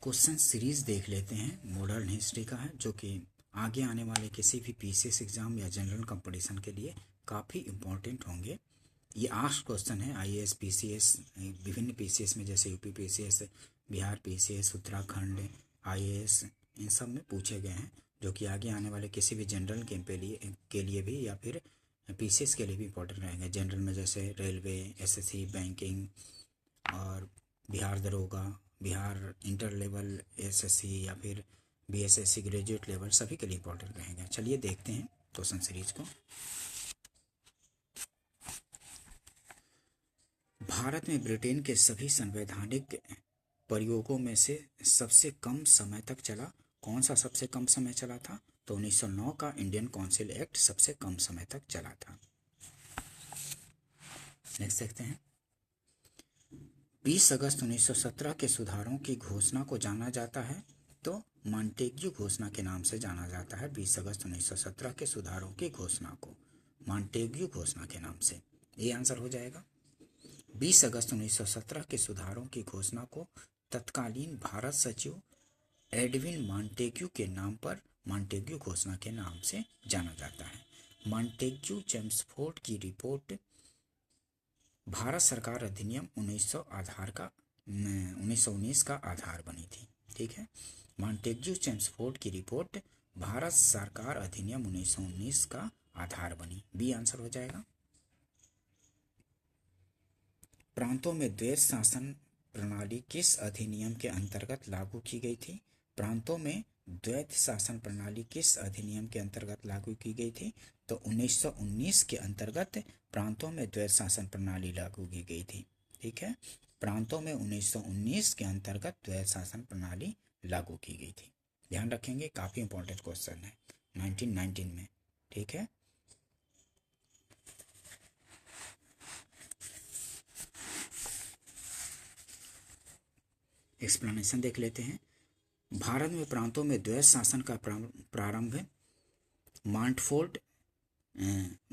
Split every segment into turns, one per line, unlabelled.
Question series देख लेते हैं, मॉडर्न हिस्ट्री का है, जो कि आगे आने वाले किसी भी पीसीएस एग्जाम या जनरल कंपटीशन के लिए काफ़ी इम्पोर्टेंट होंगे। ये 8 क्वेश्चन है आईएएस पीसीएस, विभिन्न पीसीएस में, जैसे UP PCS, Bihar PCS, Uttarakhand IAS, इन सब में पूछे गए हैं, जो कि आगे आने वाले किसी भी जनरल के लिए भी या फिर पीसीएस के लिए भी इम्पोर्टेंट रहेंगे। जनरल में जैसे रेलवे, एसएससी, बैंकिंग और बिहार दरोगा, बिहार इंटर लेवल एसएससी या फिर बीएसएससी ग्रेजुएट लेवल, सभी के लिए इम्पोर्टेंट रहेंगे। चलिए देखते हैं क्वेश्चन सीरीज को। भारत में ब्रिटेन के सभी संवैधानिक प्रयोगों में से सबसे कम समय तक चला, कौन सा सबसे कम समय चला था? तो 1909 का इंडियन काउंसिल एक्ट सबसे कम समय तक चला था। नेक्स्ट देखते हैं। 20 अगस्त 1917 के सुधारों की घोषणा को जाना जाता है, तो मॉन्टेग्यू घोषणा के नाम से जाना जाता है। 20 अगस्त 1917 के सुधारों की घोषणा को मॉन्टेग्यू घोषणा के नाम से, ये आंसर हो जाएगा। 20 अगस्त 1917 के सुधारों की घोषणा को तत्कालीन भारत सचिव एडविन मॉन्टेग्यू के नाम पर मॉन्टेग्यू घोषणा के नाम से जाना जाता है। मॉन्टेग्यू चेम्सफोर्ड की रिपोर्ट भारत सरकार अधिनियम 1919 का आधार बनी थी। ठीक है, मॉन्टेग्यू चेम्सफोर्ड की रिपोर्ट भारत सरकार अधिनियम 1919 का आधार बनी, बी आंसर हो जाएगा। प्रांतों में द्वैत शासन प्रणाली किस अधिनियम के अंतर्गत लागू की गई थी? प्रांतों में द्वैत शासन प्रणाली किस अधिनियम के अंतर्गत लागू की गई थी? तो 1919 के अंतर्गत प्रांतों में द्वैत शासन प्रणाली लागू की गई थी। ठीक है, प्रांतों में 1919 के अंतर्गत द्वैत शासन प्रणाली लागू की गई थी। ध्यान रखेंगे, काफी इंपॉर्टेंट क्वेश्चन है 1919 में। ठीक है, एक्सप्लेनेशन देख लेते हैं। भारत में प्रांतों में द्वैत शासन का प्रारंभ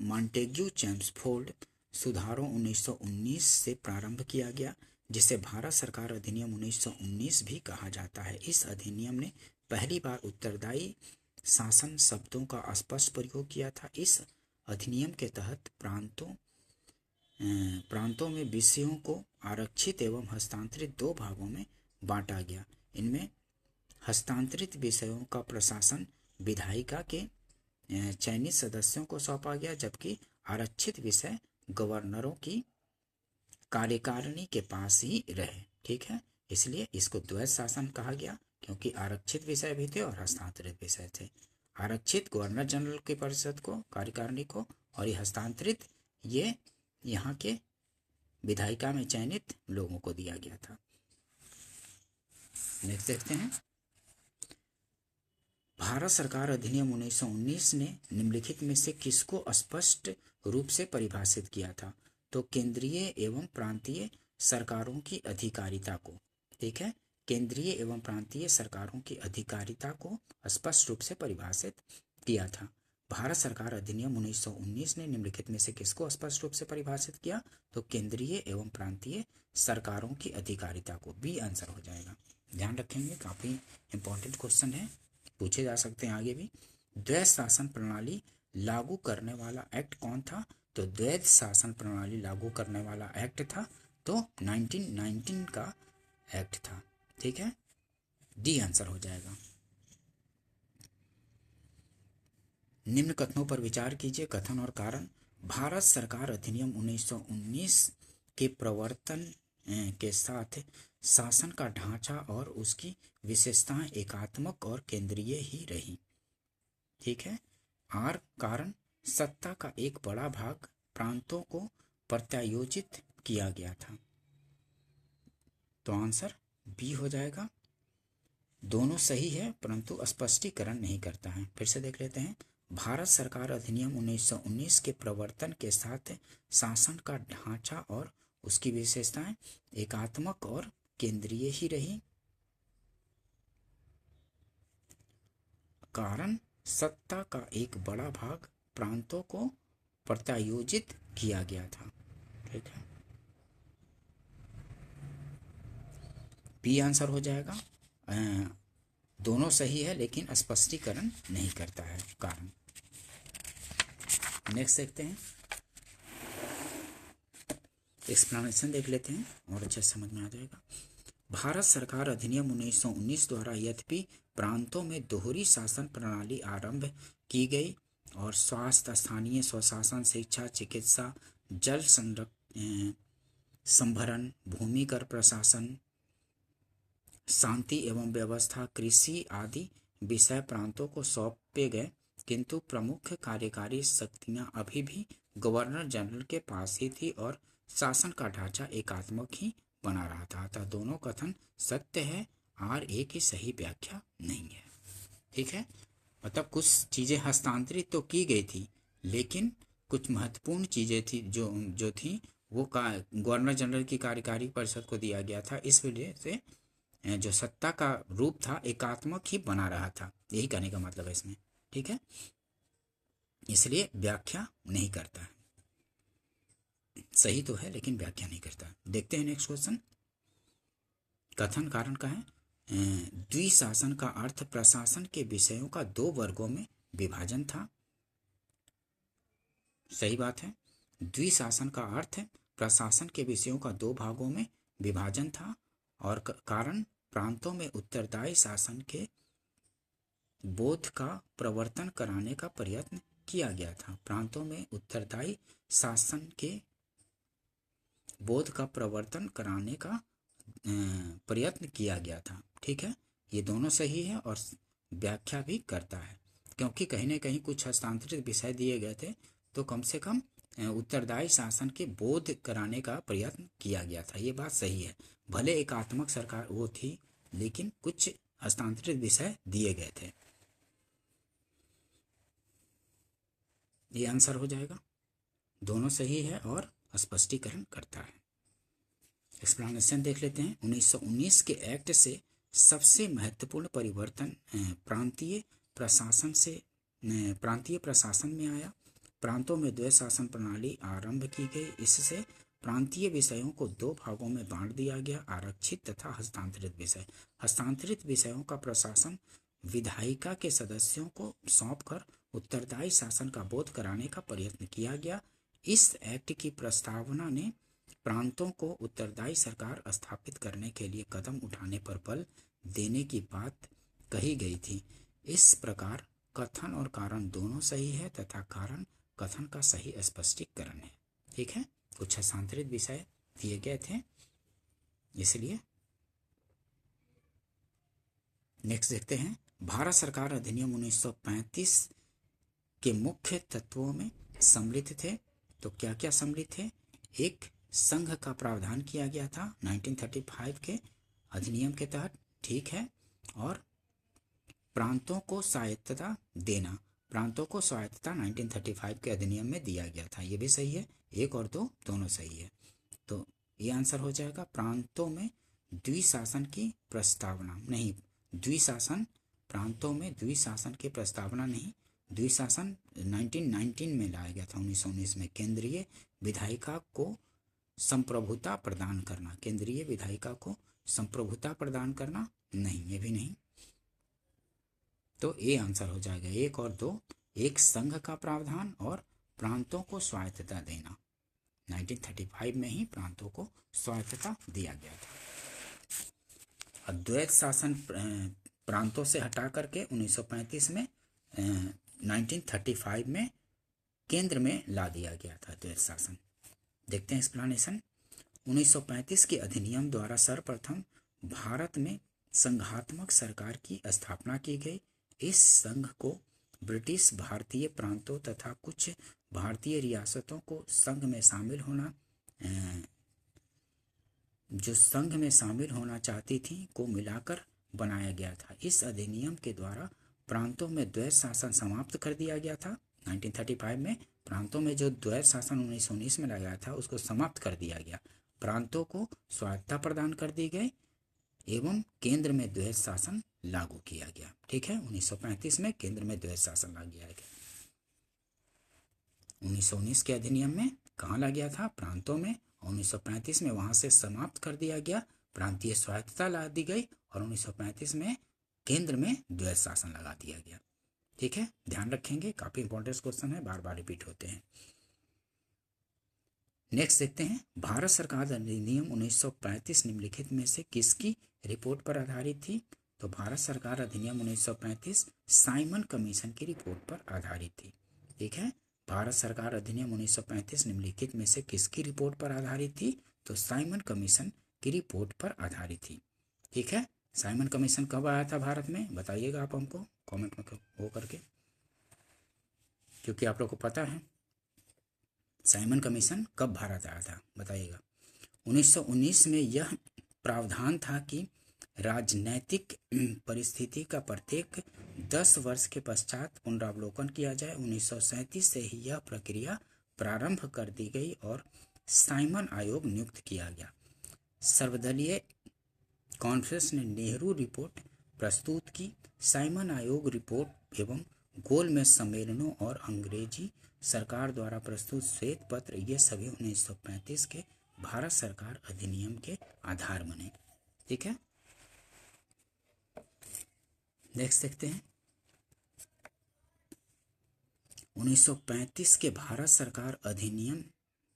मॉन्टेग्यू चेम्सफोर्ड सुधारों 1919 से प्रारंभ किया गया, जिसे भारत सरकार अधिनियम 1919 भी कहा जाता है। इस अधिनियम ने पहली बार उत्तरदायी शासन शब्दों का स्पष्ट प्रयोग किया था। इस अधिनियम के तहत प्रांतों में विषयों को आरक्षित एवं हस्तांतरित दो भागों में बांटा गया। इनमें हस्तांतरित विषयों का प्रशासन विधायिका के चयनित सदस्यों को सौंपा गया, जबकि आरक्षित विषय गवर्नरों की कार्यकारिणी के पास ही रहे। ठीक है, इसलिए इसको द्वैत शासन कहा गया, क्योंकि आरक्षित विषय भी थे और हस्तांतरित विषय थे। आरक्षित गवर्नर जनरल की परिषद को, कार्यकारिणी को, और ये हस्तांतरित ये यहाँ के विधायिका में चयनित लोगों को दिया गया था। नेक्स्ट देखते हैं। भारत सरकार अधिनियम 1919 ने निम्नलिखित में से किसको स्पष्ट रूप से परिभाषित किया था? तो केंद्रीय एवं प्रांतीय सरकारों की अधिकारिता को। ठीक है, केंद्रीय एवं प्रांतीय सरकारों की अधिकारिता को स्पष्ट रूप से परिभाषित किया था। भारत सरकार अधिनियम 1919 ने निम्नलिखित में से किसको स्पष्ट रूप से परिभाषित किया? तो केंद्रीय एवं प्रांतीय सरकारों की अधिकारिता को, बी आंसर हो जाएगा। ध्यान रखेंगे, काफी इंपॉर्टेंट क्वेश्चन है, पूछे जा सकते हैं आगे भी। द्वैत शासन प्रणाली लागू करने वाला एक्ट कौन था? तो द्वैत शासन प्रणाली लागू करने वाला एक्ट था तो 1919 का एक्ट था। ठीक है, डी आंसर हो जाएगा। निम्न कथनों पर विचार कीजिए, कथन और कारण। भारत सरकार अधिनियम 1919 के प्रवर्तन के साथ शासन का ढांचा और उसकी विशेषताएं एकात्मक और केंद्रीय ही रही। ठीक है, आर कारण, सत्ता का एक बड़ा भाग प्रांतों को प्रत्यायोजित किया गया था, तो आंसर बी हो जाएगा। दोनों सही है, परंतु स्पष्टीकरण नहीं करता है। फिर से देख लेते हैं। भारत सरकार अधिनियम 1919 के प्रवर्तन के साथ शासन का ढांचा और उसकी विशेषताएं एकात्मक और केंद्रीय ही रही। कारण, सत्ता का एक बड़ा भाग प्रांतों को प्रत्यायोजित किया गया था। ठीक है, बी आंसर हो जाएगा। दोनों सही है लेकिन स्पष्टीकरण नहीं करता है कारण। नेक्स्ट देखते हैं, एक्सप्लेनेशन देख लेते हैं और अच्छे से समझ में आ जाएगा। भारत सरकार अधिनियम 1919 द्वारा यद्यपि प्रांतों में दोहरी शासन प्रणाली आरंभ की गई और स्वास्थ्य, स्थानीय स्वशासन, शिक्षा, चिकित्सा, जल संभरण, भूमि कर प्रशासन, शांति एवं व्यवस्था, कृषि आदि विषय प्रांतों को सौंपे गए, किंतु प्रमुख कार्यकारी शक्तियां अभी भी गवर्नर जनरल के पास ही थी और शासन का ढांचा एकात्मक ही बना रहा था। अतः दोनों कथन सत्य है और एक ही सही व्याख्या नहीं है। ठीक है, मतलब कुछ चीजें हस्तांतरित तो की गई थी लेकिन कुछ महत्वपूर्ण चीजें थी जो थी वो गवर्नर जनरल की कार्यकारी परिषद को दिया गया था। इस वजह से जो सत्ता का रूप था एकात्मक ही बना रहा था, यही कहने का मतलब है इसमें। ठीक है, इसलिए व्याख्या नहीं करता है, सही तो है लेकिन व्याख्या नहीं करता। देखते हैं नेक्स्ट क्वेश्चन, कथन कारण का है। द्विशासन का अर्थ प्रशासन के विषयों का दो वर्गों में विभाजन था। सही बात है, द्विशासन का अर्थ प्रशासन के विषयों का दो भागों में विभाजन था और कारण प्रांतों में उत्तरदायी शासन के बोध का प्रवर्तन कराने का प्रयत्न किया गया था। प्रांतों में उत्तरदायी शासन के बोध का प्रवर्तन कराने का प्रयत्न किया गया था। ठीक है, ये दोनों सही है और व्याख्या भी करता है, क्योंकि कहीं ना कहीं कुछ हस्तांतरित विषय दिए गए थे तो कम से कम उत्तरदायी शासन के बोध कराने का प्रयत्न किया गया था। ये बात सही है, भले एकात्मक सरकार वो थी लेकिन कुछ हस्तांतरित विषय दिए गए थे। ये आंसर हो जाएगा, दोनों सही है और स्पष्टीकरण करता है। एक्सप्लेनेशन देख लेते हैं। 1919 के एक्ट से सबसे महत्वपूर्ण परिवर्तन प्रांतीय प्रशासन में आया। प्रांतों में द्वैत शासन प्रणाली आरंभ की गई। इससे प्रांतीय विषयों को दो भागों में बांट दिया गया, आरक्षित तथा हस्तांतरित विषय। हस्तांतरित विषयों का प्रशासन विधायिका के सदस्यों को सौंपकर उत्तरदायी शासन का बोध कराने का प्रयत्न किया गया। इस एक्ट की प्रस्तावना ने प्रांतों को उत्तरदायी सरकार स्थापित करने के लिए कदम उठाने पर बल देने की बात कही गई थी। इस प्रकार कथन और कारण दोनों सही है तथा कारण कथन का सही स्पष्टीकरण है। ठीक है, कुछ हस्तांतरित विषय दिए गए थे इसलिए। नेक्स्ट देखते हैं, भारत सरकार अधिनियम 1935 के मुख्य तत्वों में सम्मिलित थे। तो क्या क्या सम्मिलित थे? एक, संघ का प्रावधान किया गया था 1935 के अधिनियम के तहत। ठीक है, और प्रांतों को स्वायत्तता देना, प्रांतों को स्वायत्तता 1935 के अधिनियम में दिया गया था। ये भी सही है, एक और दो दोनों सही है। तो ये आंसर हो जाएगा। प्रांतों में द्विशासन की प्रस्तावना नहीं, द्विशासन, प्रांतों में द्विशासन की प्रस्तावना नहीं, द्विशासन 1919 में लाया गया था, 1919 में। केंद्रीय विधायिका को संप्रभुता प्रदान करना, केंद्रीय विधायिका को संप्रभुता प्रदान करना नहीं, ये भी नहीं। तो ये आंसर हो जाएगा, एक और दो। एक, संघ का प्रावधान और प्रांतों को स्वायत्तता देना। 1935 में ही प्रांतों को स्वायत्तता दिया गया था। अद्वैत शासन प्रांतों से हटा करके 1935 में 1935 में केंद्र में ला दिया गया था अद्वैत शासन। देखते हैं एक्सप्लेनेशन। 1935 के अधिनियम द्वारा सर्वप्रथम भारत में संघात्मक सरकार की स्थापना की गई। इस संघ को ब्रिटिश भारतीय प्रांतों तथा कुछ भारतीय रियासतों को संघ में शामिल होना जो संघ में शामिल होना चाहती थी को मिलाकर बनाया गया था। इस अधिनियम के द्वारा प्रांतों में द्वैत शासन समाप्त कर दिया गया था। 1935 में प्रांतों में जो द्वैत शासन 1919 में लगाया था उसको समाप्त कर दिया गया। प्रांतों को स्वायत्तता प्रदान कर दी गई एवं केंद्र में द्वैत शासन लागू किया गया। ठीक है, 1935 में केंद्र में द्वैत शासन लागू किया गया। 1919 के अधिनियम में कहाँ ला गया था? प्रांतों में। 1935 में वहां से समाप्त कर दिया गया प्रांतीय स्वायत्तता ला दी गई और 1935 में केंद्र में द्वैध शासन लगा दिया गया। ठीक है, ध्यान रखेंगे, काफी इंपॉर्टेंट क्वेश्चन है, बार बार रिपीट होते हैं। नेक्स्ट देखते हैं, भारत सरकार अधिनियम 1935 निम्नलिखित में से किसकी रिपोर्ट पर आधारित थी? तो भारत सरकार अधिनियम 1935 साइमन कमीशन की रिपोर्ट पर आधारित थी। ठीक है, भारत सरकार अधिनियम 1935 निम्नलिखित में से किसकी रिपोर्ट पर आधारित थी? तो साइमन कमीशन की रिपोर्ट पर आधारित थी। ठीक है, साइमन कमीशन कब आया था भारत में, बताइएगा आप हमको कमेंट में वो करके, क्योंकि आप लोग को पता है साइमन कमीशन कब भारत आया था, बताइएगा। 1919 में यह प्रावधान था कि राजनैतिक परिस्थिति का प्रत्येक 10 वर्ष के पश्चात पुनरावलोकन किया जाए। 1937 से ही यह प्रक्रिया प्रारंभ कर दी गई और साइमन आयोग नियुक्त किया गया। सर्वदलीय कॉन्फ्रेंस ने नेहरू रिपोर्ट प्रस्तुत की। साइमन आयोग रिपोर्ट एवं गोलमेज सम्मेलनों और अंग्रेजी सरकार द्वारा प्रस्तुत श्वेत पत्र, ये सभी 1935 के भारत सरकार अधिनियम के आधार बने। ठीक है, नेक्स्ट देखते हैं, 1935 के भारत सरकार अधिनियम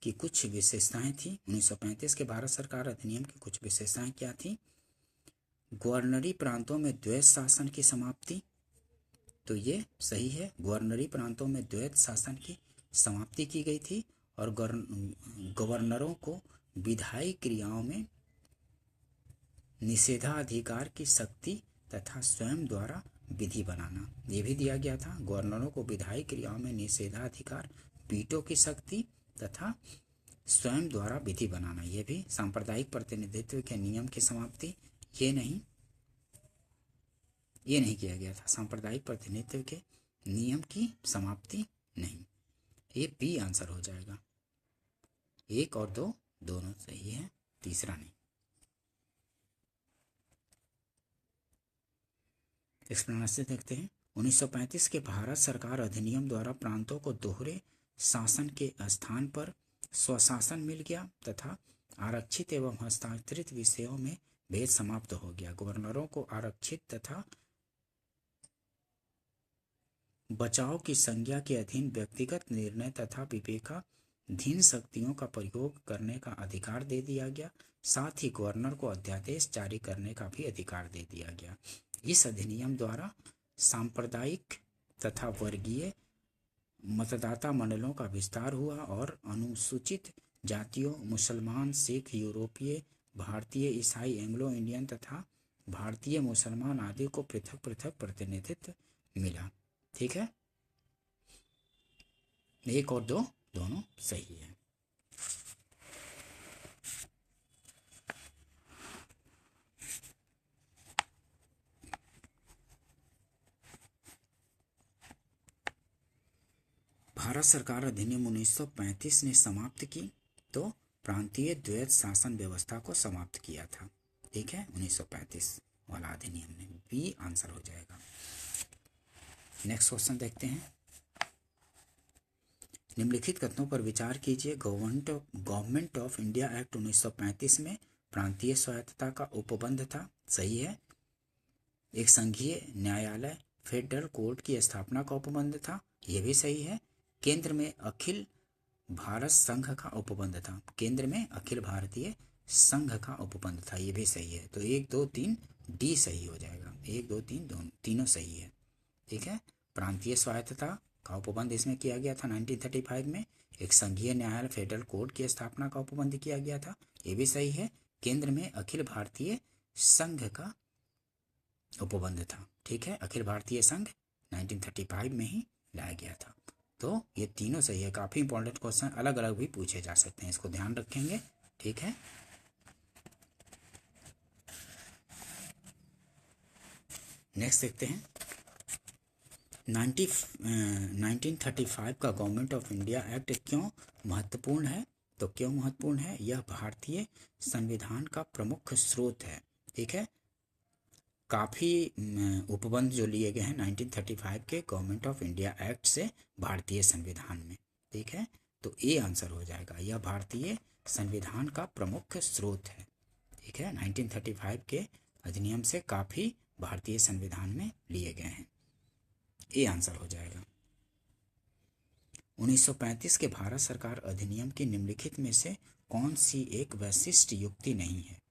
की कुछ विशेषताएं थी। 1935 के भारत सरकार अधिनियम की कुछ विशेषताएं क्या थी? गवर्नरी प्रांतों में द्वैध शासन की समाप्ति, तो ये सही है, गवर्नरी प्रांतों में द्वैध शासन की समाप्ति की गई थी और गवर्नरों को विधायी क्रियाओं में निषेधाधिकार की शक्ति तथा स्वयं द्वारा विधि बनाना, ये भी दिया गया था। गवर्नरों को विधायी क्रियाओं में निषेधाधिकार, वीटो की शक्ति तथा स्वयं द्वारा विधि बनाना, ये भी। सांप्रदायिक प्रतिनिधित्व के नियम की समाप्ति, ये नहीं किया गया था। सांप्रदायिक प्रतिनिधित्व के नियम की समाप्ति नहीं, ये बी आंसर हो जाएगा। 1 और 2 दोनों सही है, तीसरा नहीं। एक्सप्लेनेशन देखते हैं, 1935 के भारत सरकार अधिनियम द्वारा प्रांतों को दोहरे शासन के स्थान पर स्वशासन मिल गया तथा आरक्षित एवं हस्तांतरित विषयों में भेद समाप्त हो गया। गवर्नरों को आरक्षित तथा बचाव की संज्ञा के अधीन व्यक्तिगत निर्णय तथा विवेकाधीन शक्तियों का प्रयोग करने का अधिकार दे दिया गया। साथ ही गवर्नर को अध्यादेश जारी करने का भी अधिकार दे दिया गया। इस अधिनियम द्वारा सांप्रदायिक तथा वर्गीय मतदाता मंडलों का विस्तार हुआ और अनुसूचित जातियों, मुसलमान, सिख, यूरोपीय, भारतीय, ईसाई, एंग्लो इंडियन तथा भारतीय मुसलमान आदि को पृथक पृथक प्रतिनिधित्व मिला। ठीक है, 1 और 2 दोनों सही है। भारत सरकार अधिनियम 1935 ने समाप्त की, तो प्रांतीय द्वैध शासन व्यवस्था को समाप्त किया था। ठीक है, 1935 वाला अधिनियम ने, बी आंसर हो जाएगा। नेक्स्ट क्वेश्चन देखते हैं, निम्नलिखित कथनों पर विचार कीजिए। गवर्नमेंट ऑफ इंडिया एक्ट 1935 में प्रांतीय स्वायत्तता का उपबंध था, सही है। एक संघीय न्यायालय फेडरल कोर्ट की स्थापना का उपबंध था, यह भी सही है। केंद्र में अखिल भारत संघ का उपबंध था, केंद्र में अखिल भारतीय संघ का उपबंध था, यह भी सही है। तो 1 2 3 डी सही हो जाएगा। 1 2 3 तीनों सही है। ठीक है, प्रांतीय स्वायत्तता का उपबंध इसमें किया गया था 1935 में। एक संघीय न्यायालय फेडरल कोर्ट की स्थापना का उपबंध किया गया था, ये भी सही है। केंद्र में अखिल भारतीय संघ का उपबंध था। ठीक है, अखिल भारतीय संघ 1935 में ही लाया गया था। तो ये तीनों सही है। काफी इंपॉर्टेंट क्वेश्चन अलग अलग भी पूछे जा सकते हैं, इसको ध्यान रखेंगे। ठीक है, नेक्स्ट देखते हैं, 1935 का गवर्नमेंट ऑफ इंडिया एक्ट क्यों महत्वपूर्ण है? तो क्यों महत्वपूर्ण है? यह भारतीय संविधान का प्रमुख स्रोत है। ठीक है, काफ़ी उपबंध जो लिए गए हैं 1935 के गवर्नमेंट ऑफ इंडिया एक्ट से भारतीय संविधान में। ठीक है, तो ए आंसर हो जाएगा, यह भारतीय संविधान का प्रमुख स्रोत है। ठीक है, 1935 के अधिनियम से काफ़ी भारतीय संविधान में लिए गए हैं। ये आंसर हो जाएगा। 1935 के भारत सरकार अधिनियम की निम्नलिखित में से कौन सी एक वैशिष्ट युक्ति नहीं है?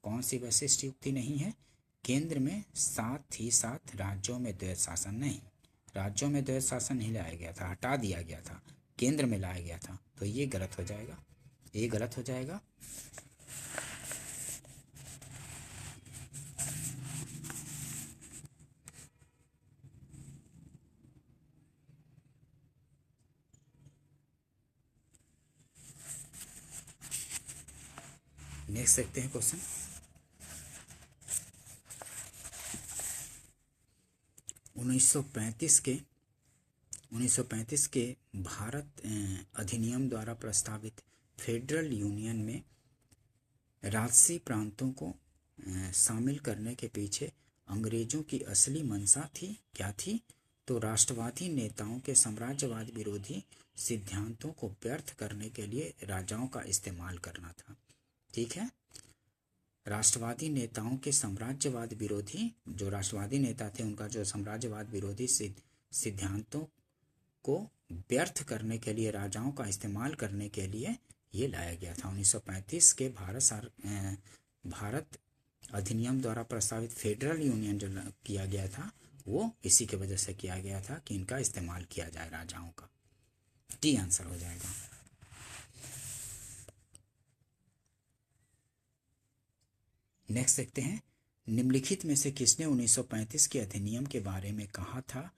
कौन सी वैशिष्ट युक्ति नहीं है? केंद्र में साथ ही साथ राज्यों में द्वैध शासन नहीं, राज्यों में द्वैध शासन नहीं लाया गया था, हटा दिया गया था, केंद्र में लाया गया था, तो ये गलत हो जाएगा, ये गलत हो जाएगा। नेक्स्ट देखते हैं क्वेश्चन। 1935 के भारत अधिनियम द्वारा प्रस्तावित फेडरल यूनियन में राजसी प्रांतों को शामिल करने के पीछे अंग्रेजों की असली मंशा थी, क्या थी? तो राष्ट्रवादी नेताओं के साम्राज्यवाद विरोधी सिद्धांतों को व्यर्थ करने के लिए राजाओं का इस्तेमाल करना था। ठीक है, राष्ट्रवादी नेताओं के साम्राज्यवाद विरोधी, जो राष्ट्रवादी नेता थे उनका जो साम्राज्यवाद विरोधी सिद्धांतों को व्यर्थ करने के लिए राजाओं का इस्तेमाल करने के लिए ये लाया गया था। 1935 के भारत अधिनियम द्वारा प्रस्तावित फेडरल यूनियन जो किया गया था वो इसी के वजह से किया गया था कि इनका इस्तेमाल किया जाए राजाओं का। डी आंसर हो जाएगा। नेक्स्ट देखते हैं, निम्नलिखित में से किसने 1935 के अधिनियम के बारे में कहा था?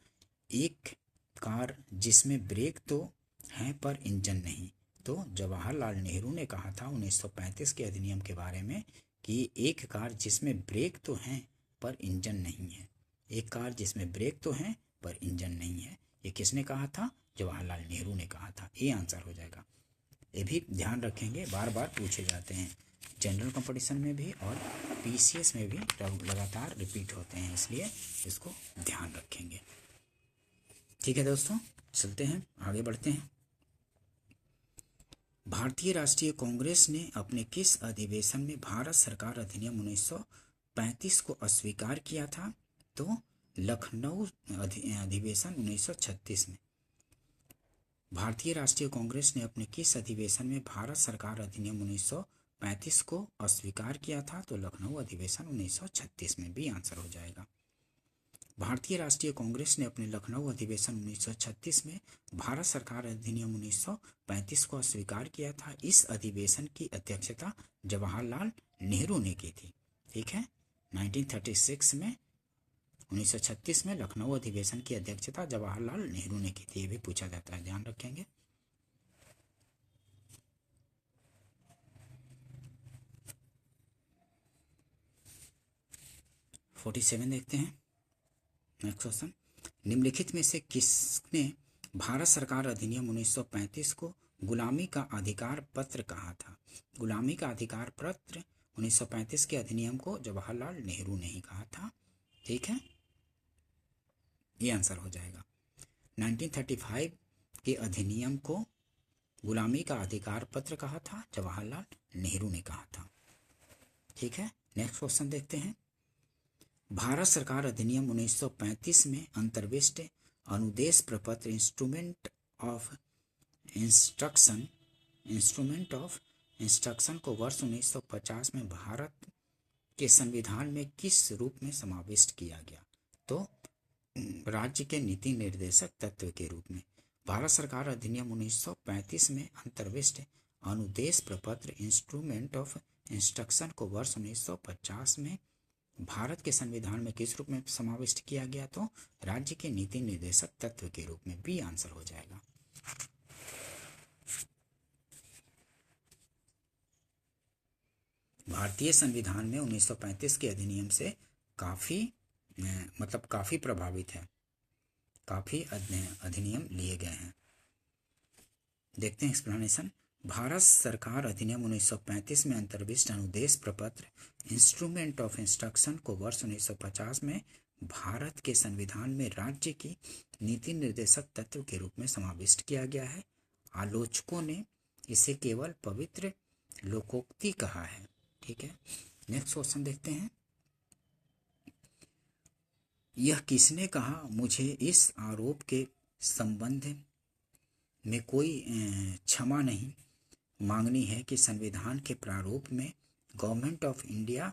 एक कार जिसमें ब्रेक तो हैं पर इंजन नहीं। तो जवाहरलाल नेहरू ने कहा था 1935 के अधिनियम के बारे में कि एक कार जिसमें ब्रेक तो हैं पर इंजन नहीं है। एक कार जिसमें ब्रेक तो हैं पर इंजन नहीं है, ये किसने कहा था? जवाहरलाल नेहरू ने कहा था। ये आंसर हो जाएगा। ये भी ध्यान रखेंगे, बार बार पूछे जाते हैं, जनरल कंपटीशन में भी और पीसीएस में भी लगातार रिपीट होते हैं, इसलिए इसको ध्यान रखेंगे। ठीक है दोस्तों, चलते हैं, आगे बढ़ते हैं। भारतीय राष्ट्रीय कांग्रेस ने अपने किस अधिवेशन में भारत सरकार अधिनियम 1935 को अस्वीकार किया था? तो लखनऊ अधिवेशन 1936 में। भारतीय राष्ट्रीय कांग्रेस ने अपने किस अधिवेशन में भारत सरकार अधिनियम 1935 को अस्वीकार किया था? तो लखनऊ अधिवेशन 1936 में। भी आंसर हो जाएगा। भारतीय राष्ट्रीय कांग्रेस ने अपने लखनऊ अधिवेशन 1936 में भारत सरकार अधिनियम 1935 को अस्वीकार किया था। इस अधिवेशन की अध्यक्षता जवाहरलाल नेहरू ने की थी। ठीक है, 1936 में 1936 में लखनऊ अधिवेशन की अध्यक्षता जवाहरलाल नेहरू ने की थी। ये भी पूछा जाता है, ध्यान रखेंगे। देखते हैं नेक्स्ट क्वेश्चन। निम्नलिखित में से किसने भारत सरकार अधिनियम 1935 को गुलामी का अधिकार पत्र कहा था? गुलामी का अधिकार पत्र 1935 के अधिनियम को जवाहरलाल नेहरू ने ही कहा था। ठीक है, ये आंसर हो जाएगा। 1935 के अधिनियम को गुलामी का अधिकार पत्र कहा था, जवाहरलाल नेहरू ने कहा था। ठीक है, नेक्स्ट क्वेश्चन देखते हैं। भारत सरकार अधिनियम 1935 में अंतर्विष्ट अनुदेश प्रपत्र इंस्ट्रूमेंट ऑफ इंस्ट्रक्शन को वर्ष 1950 में भारत के संविधान में किस रूप में समाविष्ट किया गया? तो राज्य के नीति निर्देशक तत्व के रूप में। भारत सरकार अधिनियम 1935 में अंतर्विष्ट अनुदेश प्रपत्र इंस्ट्रूमेंट ऑफ इंस्ट्रक्शन को वर्ष 1950 में भारत के संविधान में किस रूप में समाविष्ट किया गया? तो राज्य के नीति निर्देशक तत्व के रूप में। भी आंसर हो जाएगा। भारतीय संविधान में 1935 के अधिनियम से काफी प्रभावित है, काफी अधिनियम लिए गए हैं। देखते हैं एक्सप्लेनेशन। भारत सरकार अधिनियम 1935 में अंतर्विष्ट अनुदेश प्रपत्र इंस्ट्रूमेंट ऑफ इंस्ट्रक्शन को वर्ष 1950 में भारत के संविधान में राज्य की नीति निर्देशक तत्व के रूप में समाविष्ट किया गया है। आलोचकों ने इसे केवल पवित्र लोकोक्ति कहा है। ठीक है, नेक्स्ट क्वेश्चन देखते हैं। यह किसने कहा मुझे इस आरोप के संबंध में कोई क्षमा नहीं मांगनी है कि संविधान के प्रारूप में गवर्नमेंट ऑफ इंडिया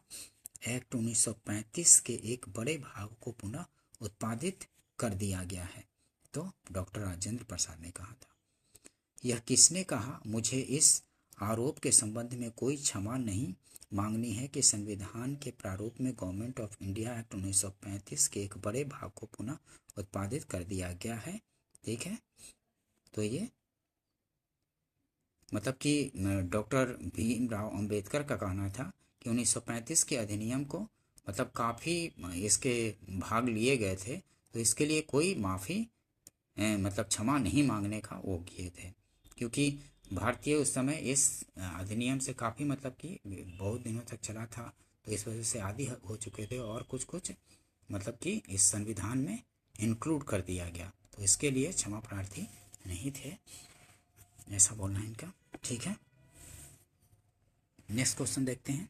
एक्ट 1935 के एक बड़े भाग को पुनः उत्पादित कर दिया गया है? तो डॉक्टर राजेंद्र प्रसाद ने कहा था। यह किसने कहा मुझे इस आरोप के संबंध में कोई क्षमा नहीं मांगनी है कि संविधान के प्रारूप में गवर्नमेंट ऑफ इंडिया एक्ट 1935 के एक बड़े भाग को पुनः उत्पादित कर दिया गया है। ठीक है, तो ये मतलब कि डॉक्टर भीमराव अंबेडकर का कहना था कि 1935 के अधिनियम को मतलब काफ़ी इसके भाग लिए गए थे, तो इसके लिए कोई माफ़ी मतलब क्षमा नहीं मांगने का वो किए थे, क्योंकि भारतीय उस समय इस अधिनियम से काफ़ी मतलब कि बहुत दिनों तक चला था, तो इस वजह से आदी हो चुके थे और कुछ कुछ मतलब कि इस संविधान में इंक्लूड कर दिया गया, तो इसके लिए क्षमा प्रार्थी नहीं थे, ऐसा बोलना है इनका। ठीक है, नेक्स्ट क्वेश्चन देखते हैं।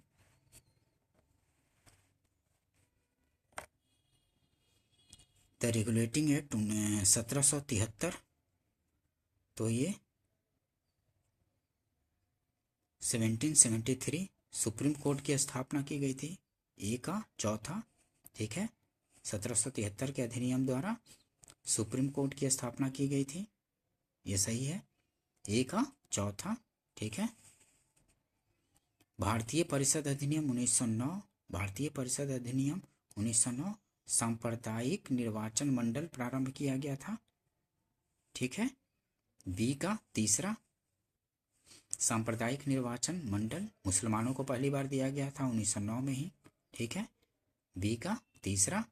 द रेगुलेटिंग एक्ट 1773, तो ये 1773 सुप्रीम कोर्ट की स्थापना की गई थी, ए का चौथा। ठीक है, 1773 के अधिनियम द्वारा सुप्रीम कोर्ट की स्थापना की गई थी, ये सही है, ए का चौथा। ठीक है, भारतीय परिषद अधिनियम 1909, भारतीय परिषद अधिनियम 1909 सांप्रदायिक निर्वाचन मंडल प्रारंभ किया गया था। ठीक है, बी का तीसरा, सांप्रदायिक निर्वाचन मंडल मुसलमानों को पहली बार दिया गया था 1909 में ही। ठीक है, बी का तीसरा।